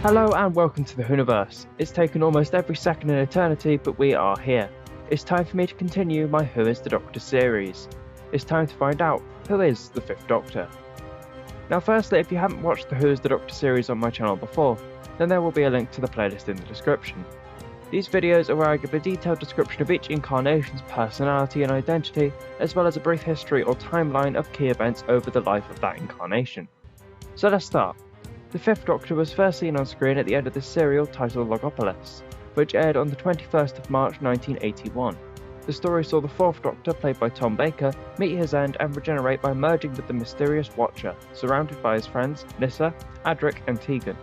Hello and welcome to the Whoniverse. It's taken almost every second in eternity, but we are here. It's time for me to continue my Who is the Doctor series. It's time to find out who is the Fifth Doctor. Now firstly, if you haven't watched the Who is the Doctor series on my channel before, then there will be a link to the playlist in the description. These videos are where I give a detailed description of each incarnation's personality and identity, as well as a brief history or timeline of key events over the life of that incarnation. So let's start. The Fifth Doctor was first seen on screen at the end of the serial titled Logopolis, which aired on the 21st of March 1981. The story saw the Fourth Doctor, played by Tom Baker, meet his end and regenerate by merging with the mysterious Watcher, surrounded by his friends Nyssa, Adric and Tegan,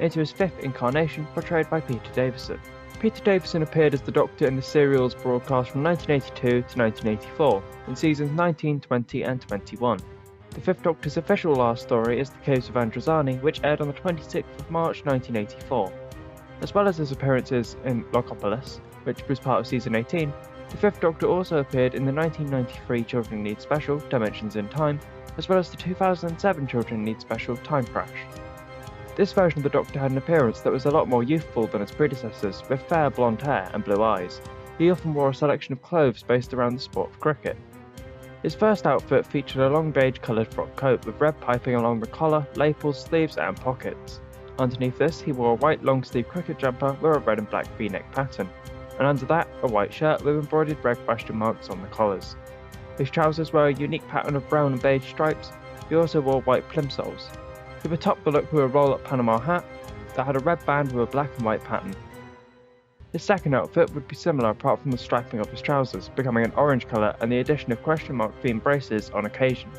into his fifth incarnation, portrayed by Peter Davison. Peter Davison appeared as the Doctor in the serial's broadcast from 1982 to 1984, in seasons 19, 20 and 21. The Fifth Doctor's official last story is The Caves of Androzani, which aired on the 26th of March 1984. As well as his appearances in Logopolis, which was part of season 18, the Fifth Doctor also appeared in the 1993 Children Need Special, Dimensions in Time, as well as the 2007 Children Need Special, Time Crash. This version of the Doctor had an appearance that was a lot more youthful than its predecessors, with fair blonde hair and blue eyes. He often wore a selection of clothes based around the sport of cricket. His first outfit featured a long beige-coloured frock coat with red piping along the collar, lapels, sleeves and pockets. Underneath this, he wore a white long-sleeve cricket jumper with a red and black V-neck pattern, and under that, a white shirt with embroidered red question marks on the collars. His trousers were a unique pattern of brown and beige stripes. He also wore white plimsolls. He would top the look with a roll-up Panama hat that had a red band with a black and white pattern. His second outfit would be similar apart from the striping of his trousers, becoming an orange colour and the addition of question mark themed braces on occasion.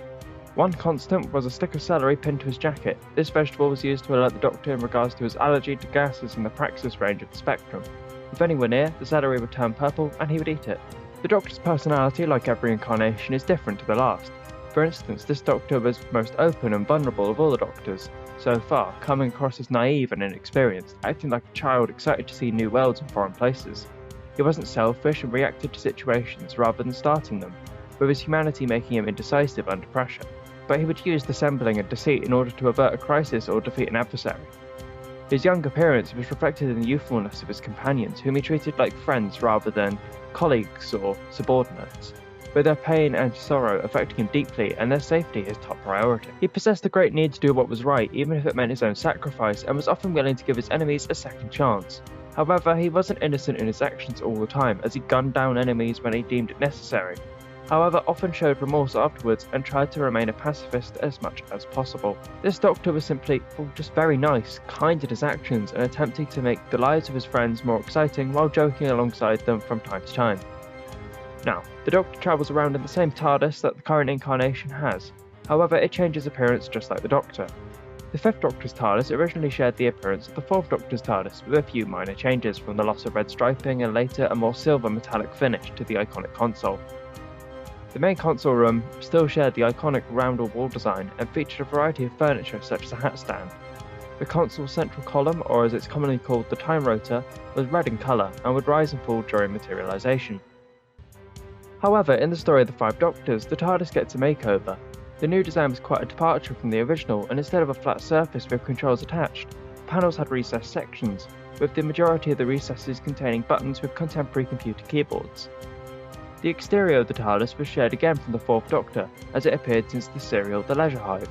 One constant was a stick of celery pinned to his jacket. This vegetable was used to alert the Doctor in regards to his allergy to gases in the praxis range of the spectrum. If any were near, the celery would turn purple and he would eat it. The Doctor's personality, like every incarnation, is different to the last. For instance, this Doctor was most open and vulnerable of all the Doctors so far, coming across as naive and inexperienced, acting like a child excited to see new worlds and foreign places. He wasn't selfish and reacted to situations rather than starting them, with his humanity making him indecisive under pressure. But he would use dissembling and deceit in order to avert a crisis or defeat an adversary. His young appearance was reflected in the youthfulness of his companions, whom he treated like friends rather than colleagues or subordinates, with their pain and sorrow affecting him deeply and their safety his top priority. He possessed a great need to do what was right, even if it meant his own sacrifice, and was often willing to give his enemies a second chance. However, he wasn't innocent in his actions all the time, as he gunned down enemies when he deemed it necessary. However, often showed remorse afterwards and tried to remain a pacifist as much as possible. This Doctor was simply, just very nice, kind in his actions, and attempting to make the lives of his friends more exciting while joking alongside them from time to time. Now, the Doctor travels around in the same TARDIS that the current incarnation has. However, it changes appearance just like the Doctor. The Fifth Doctor's TARDIS originally shared the appearance of the Fourth Doctor's TARDIS, with a few minor changes, from the loss of red striping and later a more silver metallic finish to the iconic console. The main console room still shared the iconic roundel wall design and featured a variety of furniture such as a hat stand. The console's central column, or as it's commonly called the time rotor, was red in colour and would rise and fall during materialisation. However, in the story of the Five Doctors, the TARDIS gets a makeover. The new design was quite a departure from the original, and instead of a flat surface with controls attached, the panels had recessed sections, with the majority of the recesses containing buttons with contemporary computer keyboards. The exterior of the TARDIS was shared again from the Fourth Doctor, as it appeared since the serial The Leisure Hive.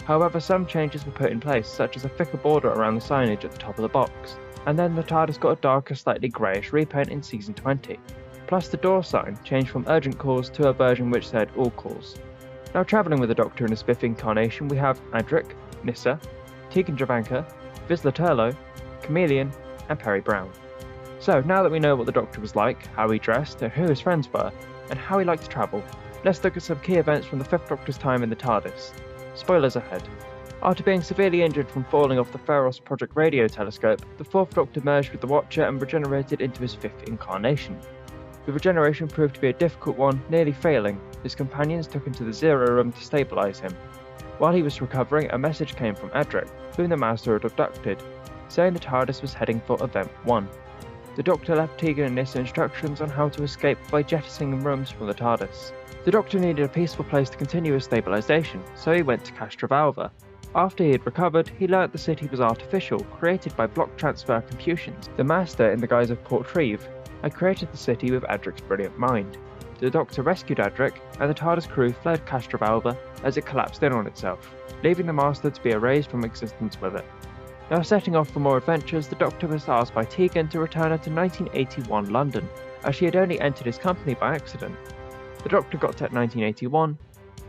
However, some changes were put in place, such as a thicker border around the signage at the top of the box, and then the TARDIS got a darker, slightly greyish repaint in season 20. Plus, the door sign changed from urgent calls to a version which said all calls. Now, travelling with the Doctor in his fifth incarnation, we have Adric, Nyssa, Tegan Javanka, Vizsla Turlough, Chameleon, and Perry Brown. So, now that we know what the Doctor was like, how he dressed, and who his friends were, and how he liked to travel, let's look at some key events from the Fifth Doctor's time in the TARDIS. Spoilers ahead. After being severely injured from falling off the Pharos Project radio telescope, the Fourth Doctor merged with the Watcher and regenerated into his fifth incarnation. The regeneration proved to be a difficult one, nearly failing. His companions took him to the Zero Room to stabilise him. While he was recovering, a message came from Adric, whom the Master had abducted, saying the TARDIS was heading for Event 1. The Doctor left Tegan and Nyssa instructions on how to escape by jettisoning rooms from the TARDIS. The Doctor needed a peaceful place to continue his stabilisation, so he went to Castrovalva. After he had recovered, he learnt the city was artificial, created by block transfer computations. The Master, in the guise of portrayed, had created the city with Adric's brilliant mind. The Doctor rescued Adric, and the TARDIS crew fled Castrovalva as it collapsed in on itself, leaving the Master to be erased from existence with it. Now setting off for more adventures, the Doctor was asked by Tegan to return her to 1981 London, as she had only entered his company by accident. The Doctor got to 1981,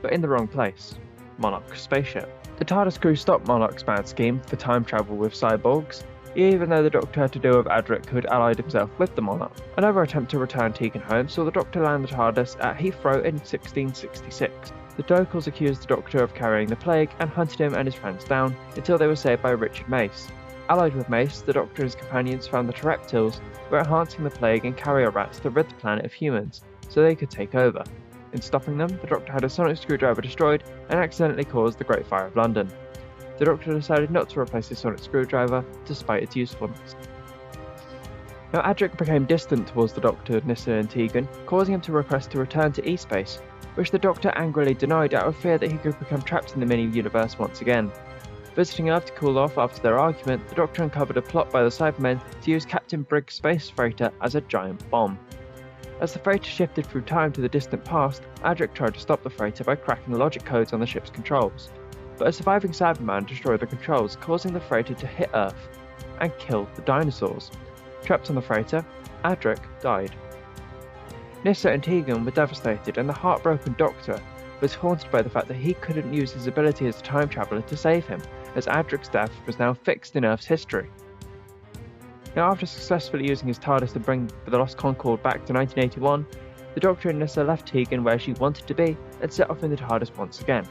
but in the wrong place, Monarch's spaceship. The TARDIS crew stopped Monarch's mad scheme for time travel with cyborgs, even though the Doctor had to deal with Adric, who had allied himself with the Monarch. Another attempt to return Tegan home saw the Doctor land the TARDIS at Heathrow in 1666. The locals accused the Doctor of carrying the plague and hunted him and his friends down until they were saved by Richard Mace. Allied with Mace, the Doctor and his companions found the Terreptiles were enhancing the plague and carrier rats to rid the planet of humans, so they could take over. In stopping them, the Doctor had a sonic screwdriver destroyed and accidentally caused the Great Fire of London. The Doctor decided not to replace his sonic screwdriver, despite its usefulness. Now Adric became distant towards the Doctor, Nyssa and Tegan, causing him to request to return to E-Space, which the Doctor angrily denied out of fear that he could become trapped in the mini-universe once again. Visiting Earth to cool off after their argument, the Doctor uncovered a plot by the Cybermen to use Captain Briggs' space freighter as a giant bomb. As the freighter shifted through time to the distant past, Adric tried to stop the freighter by cracking the logic codes on the ship's controls, but a surviving Cyberman destroyed the controls, causing the freighter to hit Earth and kill the dinosaurs. Trapped on the freighter, Adric died. Nyssa and Tegan were devastated, and the heartbroken Doctor was haunted by the fact that he couldn't use his ability as a time traveller to save him, as Adric's death was now fixed in Earth's history. Now, after successfully using his TARDIS to bring the Lost Concorde back to 1981, the Doctor and Nyssa left Tegan where she wanted to be and set off in the TARDIS once again,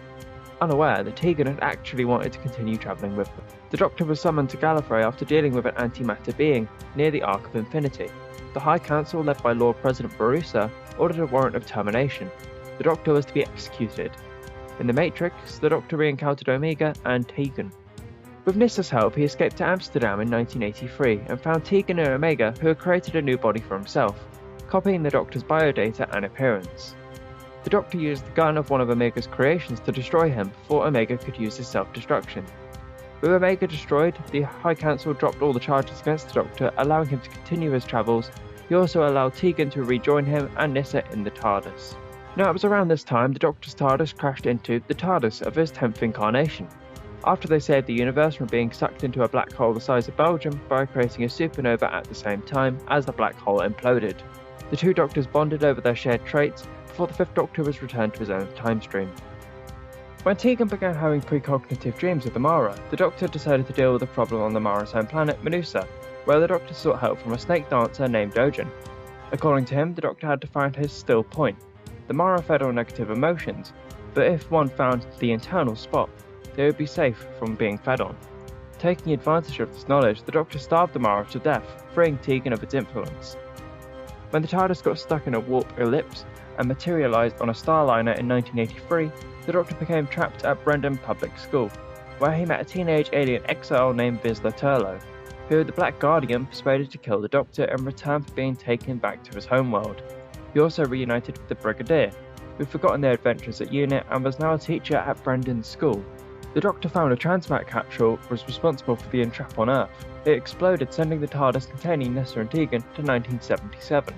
unaware that Tegan had actually wanted to continue travelling with them. The Doctor was summoned to Gallifrey after dealing with an antimatter being near the Arc of Infinity. The High Council, led by Lord President Barusa, ordered a warrant of termination. The Doctor was to be executed. In the Matrix, the Doctor re-encountered Omega and Tegan. With Nyssa's help, he escaped to Amsterdam in 1983 and found Tegan and Omega, who had created a new body for himself, copying the Doctor's biodata and appearance. The Doctor used the gun of one of Omega's creations to destroy him before Omega could use his self-destruction. With Omega destroyed, the High Council dropped all the charges against the Doctor, allowing him to continue his travels. He also allowed Tegan to rejoin him and Nyssa in the TARDIS. Now, it was around this time the Doctor's TARDIS crashed into the TARDIS of his 10th incarnation, after they saved the universe from being sucked into a black hole the size of Belgium by creating a supernova at the same time as the black hole imploded. The two Doctors bonded over their shared traits before the Fifth Doctor was returned to his own time stream. When Tegan began having precognitive dreams of the Mara, the Doctor decided to deal with the problem on the Mara's home planet, Menusa, where the Doctor sought help from a snake dancer named Budgen. According to him, the Doctor had to find his still point. The Mara fed on negative emotions, but if one found the internal spot, they would be safe from being fed on. Taking advantage of this knowledge, the Doctor starved the Mara to death, freeing Tegan of its influence. When the TARDIS got stuck in a warp ellipse and materialised on a starliner in 1983, the Doctor became trapped at Brendan Public School, where he met a teenage alien exile named Vizsla Turlough, who the Black Guardian persuaded to kill the Doctor in return for being taken back to his homeworld. He also reunited with the Brigadier, who had forgotten their adventures at UNIT and was now a teacher at Brendan's school. The Doctor found a transmat capsule was responsible for the entrap on Earth. It exploded, sending the TARDIS containing Nyssa and Tegan to 1977.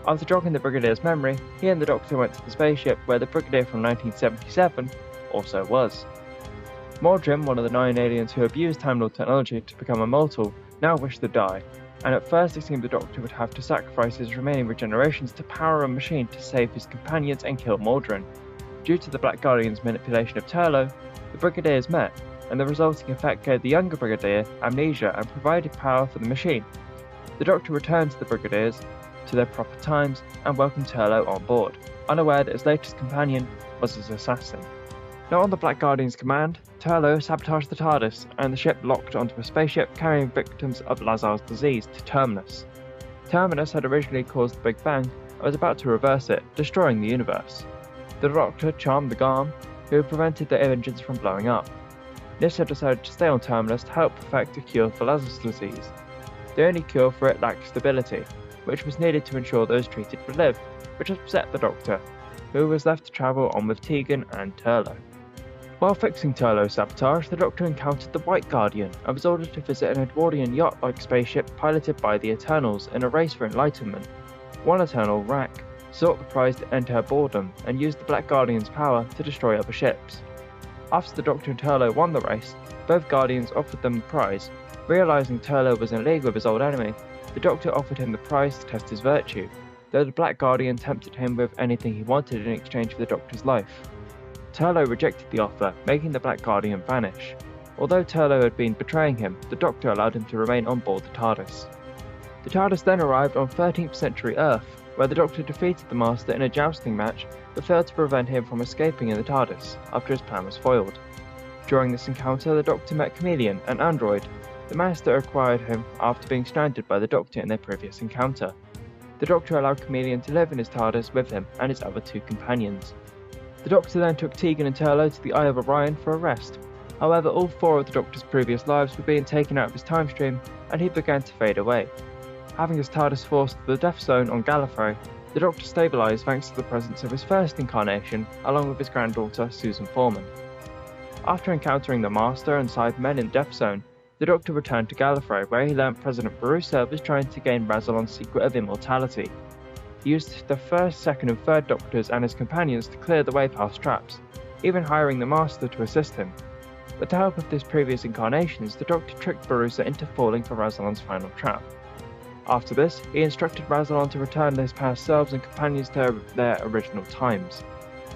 After jogging the Brigadier's memory, he and the Doctor went to the spaceship where the Brigadier from 1977 also was. Mordrin, one of the 9 aliens who abused Time Lord technology to become immortal, now wished to die, and at first it seemed the Doctor would have to sacrifice his remaining regenerations to power a machine to save his companions and kill Mordrin. Due to the Black Guardian's manipulation of Turlough, the Brigadiers met, and the resulting effect gave the younger Brigadier amnesia and provided power for the machine. The Doctor returned to the Brigadiers to their proper times and welcomed Turlough on board, unaware that his latest companion was his assassin. Now on the Black Guardian's command, Turlough sabotaged the TARDIS and the ship locked onto a spaceship carrying victims of Lazar's disease to Terminus. Terminus had originally caused the Big Bang and was about to reverse it, destroying the universe. The Doctor charmed the Garm, who prevented the engines from blowing up. Nyssa decided to stay on Terminus to help perfect a cure for Lazarus disease. The only cure for it lacked stability, which was needed to ensure those treated would live, which upset the Doctor, who was left to travel on with Tegan and Turlough. While fixing Turlo's sabotage, the Doctor encountered the White Guardian and was ordered to visit an Edwardian yacht-like spaceship piloted by the Eternals in a race for enlightenment. One Eternal, Rack, sought the prize to end her boredom and used the Black Guardian's power to destroy other ships. After the Doctor and Turlo won the race, both Guardians offered them the prize. Realising Turlo was in league with his old enemy, the Doctor offered him the prize to test his virtue, though the Black Guardian tempted him with anything he wanted in exchange for the Doctor's life. Turlo rejected the offer, making the Black Guardian vanish. Although Turlo had been betraying him, the Doctor allowed him to remain on board the TARDIS. The TARDIS then arrived on 13th century Earth, where the Doctor defeated the Master in a jousting match, but failed to prevent him from escaping in the TARDIS, after his plan was foiled. During this encounter, the Doctor met Chameleon, an android. The Master acquired him after being stranded by the Doctor in their previous encounter. The Doctor allowed Chameleon to live in his TARDIS with him and his other two companions. The Doctor then took Tegan and Turlo to the Eye of Orion for a rest. However, all four of the Doctor's previous lives were being taken out of his time stream, and he began to fade away. Having his TARDIS forced to the Death Zone on Gallifrey, the Doctor stabilised thanks to the presence of his first incarnation, along with his granddaughter Susan Foreman. After encountering the Master and Cybermen in Death Zone, the Doctor returned to Gallifrey, where he learnt President Barusa was trying to gain Rassilon's secret of immortality. He used the first, second and third Doctors and his companions to clear the way past traps, even hiring the Master to assist him. With the help of his previous incarnations, the Doctor tricked Barusa into falling for Rassilon's final trap. After this, he instructed Rassilon to return his past selves and companions to their original times.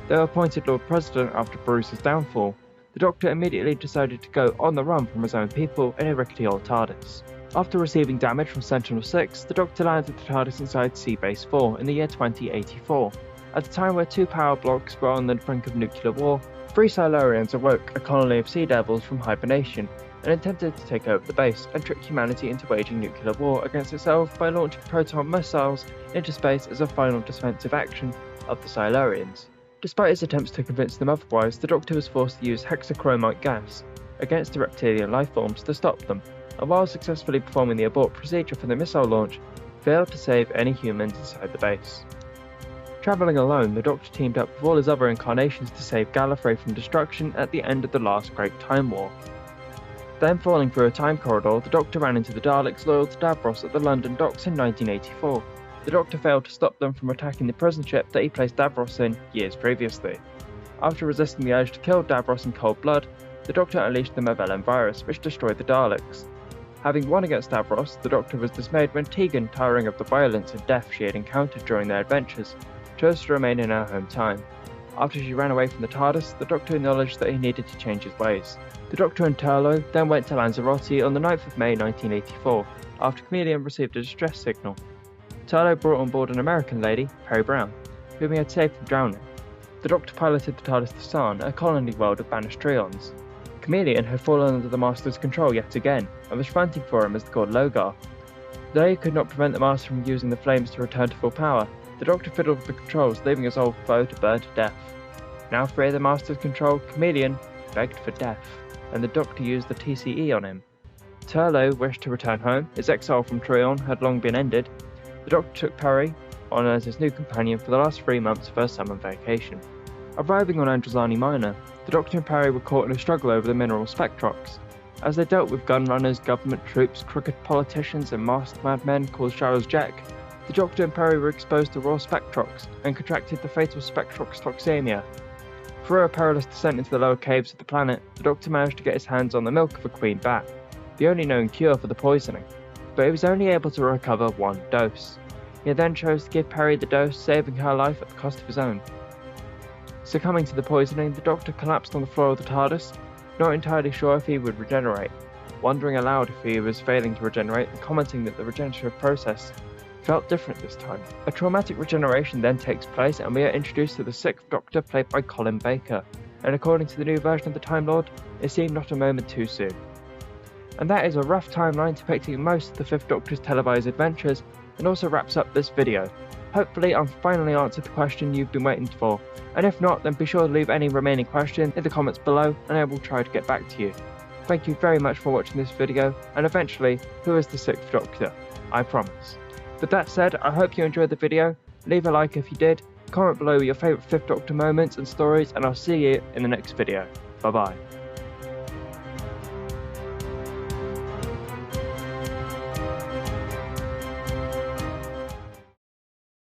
Though appointed Lord President after Barusa's downfall, the Doctor immediately decided to go on the run from his own people in a rickety old TARDIS. After receiving damage from Sentinel-6, the Doctor landed the TARDIS inside Seabase 4 in the year 2084. At a time where two power blocks were on the brink of nuclear war, 3 Silurians awoke a colony of Sea Devils from hibernation and intended to take over the base and trick humanity into waging nuclear war against itself by launching proton missiles into space as a final defensive action of the Silurians. Despite his attempts to convince them otherwise, the Doctor was forced to use hexachromite gas against the reptilian lifeforms to stop them, and while successfully performing the abort procedure for the missile launch, failed to save any humans inside the base. Travelling alone, the Doctor teamed up with all his other incarnations to save Gallifrey from destruction at the end of the last Great Time War. Then falling through a time corridor, the Doctor ran into the Daleks loyal to Davros at the London docks in 1984. The Doctor failed to stop them from attacking the prison ship that he placed Davros in years previously. After resisting the urge to kill Davros in cold blood, the Doctor unleashed the Magellan virus, which destroyed the Daleks. Having won against Davros, the Doctor was dismayed when Tegan, tiring of the violence and death she had encountered during their adventures, chose to remain in her home time. After she ran away from the TARDIS, the Doctor acknowledged that he needed to change his ways. The Doctor and Turlo then went to Lanzarote on the 9th of May 1984, after Chameleon received a distress signal. Turlo brought on board an American lady, Perry Brown, whom he had saved from drowning. The Doctor piloted the TARDIS to Sarn, a colony world of banished Trions. Chameleon had fallen under the Master's control yet again, and was fronting for him as the god Logar. Though he could not prevent the Master from using the flames to return to full power, the Doctor fiddled with the controls, leaving his old foe to burn to death. Now free of the Master's control, Chameleon begged for death, and the Doctor used the TCE on him. Turlo wished to return home. His exile from Trion had long been ended. The Doctor took Perry on as his new companion for the last 3 months of her summer vacation. Arriving on Androzani Minor, the Doctor and Perry were caught in a struggle over the mineral spectrox. As they dealt with gun runners, government troops, crooked politicians and masked madmen called Charles Jack, the Doctor and Perry were exposed to raw spectrox and contracted the fatal spectrox toxemia. Through a perilous descent into the lower caves of the planet, the Doctor managed to get his hands on the milk of a queen bat, the only known cure for the poisoning, but he was only able to recover 1 dose. He then chose to give Perry the dose, saving her life at the cost of his own. Succumbing to the poisoning, the Doctor collapsed on the floor of the TARDIS, not entirely sure if he would regenerate, wondering aloud if he was failing to regenerate and commenting that the regenerative process felt different this time. A traumatic regeneration then takes place and we are introduced to the 6th Doctor played by Colin Baker, and according to the new version of the Time Lord, it seemed not a moment too soon. And that is a rough timeline depicting most of the 5th Doctor's televised adventures, and also wraps up this video. Hopefully I've finally answered the question you've been waiting for, and if not, then be sure to leave any remaining questions in the comments below and I will try to get back to you. Thank you very much for watching this video, and eventually, who is the 6th Doctor? I promise. With that said, I hope you enjoyed the video. Leave a like if you did, comment below your favourite 5th Doctor moments and stories, and I'll see you in the next video. Bye bye.